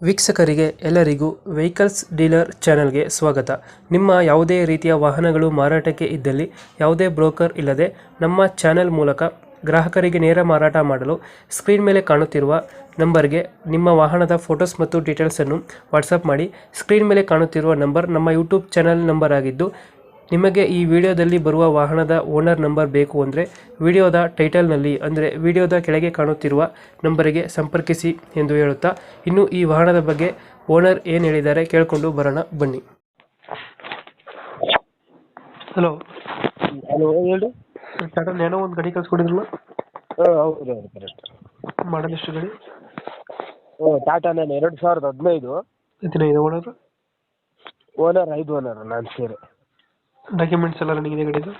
ವೀಕ್ಷಕರಿಗೆ ಎಲ್ಲರಿಗೂ vehicles dealer ಚಾನೆಲ್ಗೆ ಸ್ವಾಗತ. ನಿಮ್ಮ ಯಾವುದೇ ರೀತಿಯ ವಾಹನಗಳು ಮಾರಾಟಕ್ಕೆ ಇದ್ದಲ್ಲಿ ಯಾವುದೇ ಬ್ರೋಕರ್ ಇಲ್ಲದೆ ನಮ್ಮ ಚಾನೆಲ್ ಮೂಲಕ ಗ್ರಾಹಕರಿಗೆ ನೇರ ಮಾರಾಟ ಮಾಡಲು ಸ್ಕ್ರೀನ್ ಮೇಲೆ ಕಾಣುತ್ತಿರುವ ನಂಬರ್ಗೆ ನಿಮ್ಮ ವಾಹನದ ಫೋಟೋಸ್ ಮತ್ತು ಡೀಟೇಲ್ಸನ್ನು ವಾಟ್ಸಪ್ ಮಾಡಿ. ಸ್ಕ್ರೀನ್ ಮೇಲೆ ಕಾಣುತ್ತಿರುವ ನಂಬರ್ ನಮ್ಮ ಯೂಟ್ಯೂಬ್ ಚಾನೆಲ್ ನಂಬರ್ ಆಗಿದ್ದು, ನಿಮಗೆ ಈ ವಿಡಿಯೋದಲ್ಲಿ ಬರುವ ವಾಹನದ ಓನರ್ ನಂಬರ್ ಬೇಕು ಅಂದರೆ ವಿಡಿಯೋದ ಟೈಟಲ್ನಲ್ಲಿ ಅಂದರೆ ವಿಡಿಯೋದ ಕೆಳಗೆ ಕಾಣುತ್ತಿರುವ ನಂಬರಿಗೆ ಸಂಪರ್ಕಿಸಿ ಎಂದು ಹೇಳುತ್ತಾ, ಇನ್ನು ಈ ವಾಹನದ ಬಗ್ಗೆ ಓನರ್ ಏನು ಹೇಳಿದ್ದಾರೆ ಕೇಳಿಕೊಂಡು ಬರೋಣ ಬನ್ನಿ. ಹಲೋ ಹಲೋ ಹೇಳಿ. ಟಾಟಾ ನ್ಯಾನೋ ಒಂದು ಗಾಡಿ ಕಳ್ಸ್ಕೊಡಿದ್ರಲ್ಲ, ಹಾಂ ಹೌದು ಹೌದು ಕರೆಕ್ಟ್. ಮಾಡಲ್ ಎಷ್ಟು ಗಾಡಿ? ಟಾಟಾ ನ್ಯಾನೋ 2015. ಇದು ಓನರ್ ಓನರ್ 5 ಓನರ್ ನಾನು ಸೇರಿ. ಡಾಕ್ಯುಮೆಂಟ್ಸ್ ಎಲ್ಲ ರನ್ನಿಂಗ್ ಇದೆ ಗಾಡಿದು?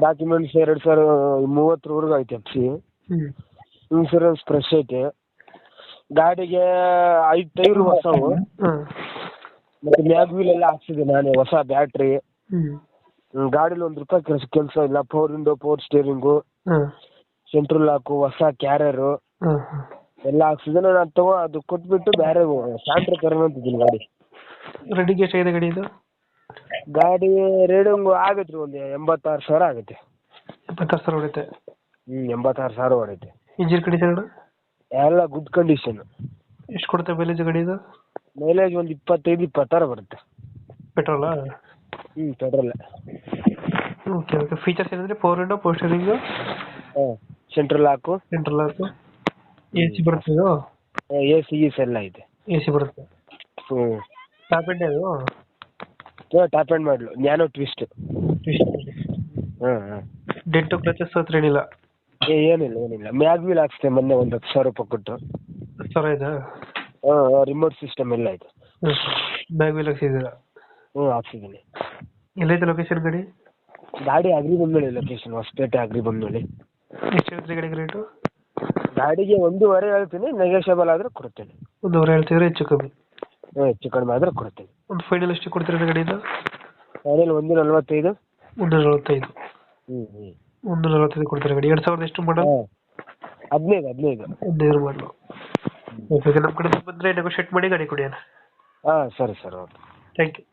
ಡಾಕ್ಯುಮೆಂಟ್ಸ್ 2030 ಐತೆ ಎಫ್ ಸಿ. ಇನ್ಸೂರೆನ್ಸ್ ಫ್ರೆಶ್ ಐತೆ. ಗಾಡಿಗೆ 5 ಟೈರು ಹೊಸವು, ಮತ್ತು ಮ್ಯಾಗ್ ವೀಲ್ ಎಲ್ಲ ಹಾಕ್ಸಿದೆ ನಾನೇ, ಹೊಸ ಬ್ಯಾಟ್ರಿ. ಗಾಡೀಲಿ ₹1 ಕೆಲಸ ಇಲ್ಲ. 4 ವಿಂಡೋ, 4 ಸ್ಟೇರಿಂಗು, ಸೆಂಟ್ರಲ್ ಲಾಕು, ಹೊಸ ಕ್ಯಾರಿಯರು ಎಲ್ಲ ಹಾಕ್ಸಿದೆ. ನಾನು ಅದು ಕೊಟ್ಬಿಟ್ಟು ಬೇರೆ ಸ್ಯಾಂಟ್ರ್ ತರೋಂತಿದ್ದೀನಿ ಗಾಡಿ. ರೆಡಿಗೆ ಎಷ್ಟಾಗಿದೆ ಗಾಡಿ ಇದು? ಗಾಡಿ ರೇಡಿಂಗ್ ಆಗತ್ತೆ ರೀ, ಒಂದು 86,000 ಆಗುತ್ತೆ. 76,000 ಹೊಡೆಯುತ್ತೆ? 86,000 ಹೊಡೈತೆ. ಇಂಜಿನ್ ಕಂಡೀಷನ್ ಎಲ್ಲ ಗುಡ್ ಕಂಡೀಷನ್. ಎಷ್ಟು ಕೊಡುತ್ತೆ ಮೈಲೇಜ್ ಗಾಡಿ ಇದು? ಮೈಲೇಜ್ ಒಂದು 25-26 ಬರುತ್ತೆ. ಪೆಟ್ರೋಲಾ? ಪೆಟ್ರೋಲ್. Okay okay. ಫೀಚರ್ಸ್ ಏನಂದರೆ 4 window, 4 steering, central lock, A C ಬರುತ್ತೆ ಇದು? AC ಗೀಸ್ ಎಲ್ಲ ಐತೆ. ಎ ಸಿ ಬರುತ್ತೆ. ಟಾಪ್ ಎಂಡ್ ಅದು? ಟಾಪ್ ಎಂಡ್ ಮಾಡಲು ನ್ಯಾನೋ ಟ್ವಿಸ್ಟ್. ಡೆಂಟು ಕ್ರಚಸ್ ಹತ್ರ ಏನಿಲ್ಲ? ಏನಿಲ್ಲ. ಮ್ಯಾಗ್ ವೀಲ್ ಹಾಕ್ಸ್ತೆ ಮೊನ್ನೆ, ಒಂದು 10,000 ರೂಪಾಯಿ ಕೊಟ್ಟು. 10,000 ಇದೆ? ರಿಮೋಟ್ ಸಿಸ್ಟಮ್ ಎಲ್ಲ ಐತೆ. ಬ್ಯಾಗ್ ವೀಲ್ ಹಾಕ್ಸಿದ್ದೀರಾ? ಹಾಕ್ಸಿದ್ದೀನಿ. ಎಲ್ಲೈತೆ ಲೊಕೇಶನ್ ಗಾಡಿ? ಗಾಡಿ ಅಗ್ರಿ ಬಂದ್ಮೇಲೆ ಲೊಕೇಶನ್ ಹೊಸಪೇಟೆ ಅಗ್ರಿ ಬಂದ್ಮೇಲೆ. ಎಷ್ಟು ಹೇಳ್ತೀರಿ ಗಾಡಿಗೆ ರೇಟು? ಗಾಡಿಗೆ 1.5 ಹೇಳ್ತೀನಿ, ನೆಗೋಷಿಯಬಲ್ ಆದರೆ ಕೊಡ್ತೇನೆ. 1.5 ಹೇಳ್ತಿದ್ರೆ ಹೆಚ್ಚು ಕಮ್ಮಿ? ಹೆಚ್ಚು ಕಡಿಮೆ ಆದರೆ ಕೊಡ್ತೇನೆ. ಒಂದು ಫೈನಲ್ ಎಷ್ಟು ಕೊಡ್ತೀರಾ ಗಾಡಿದು? ಫೈನಲ್ 1.45. 1.45? 1.45 ಕೊಡ್ತೀರಾ ಗಾಡಿ. 2000 ಎಷ್ಟು ಮಾಡಲ್? 15 ಮಾಡಲು. ಓಕೆ, ನಮ್ಮ ಕಡೆ ಬಂದರೆ ನೆಗೋಷಿಯೇಟ್ ಮಾಡಿ ಗಾಡಿ ಕೊಡಿ ಅಣ್ಣ. ಸರಿ ಸರ್, ಓಕೆ. Thank you.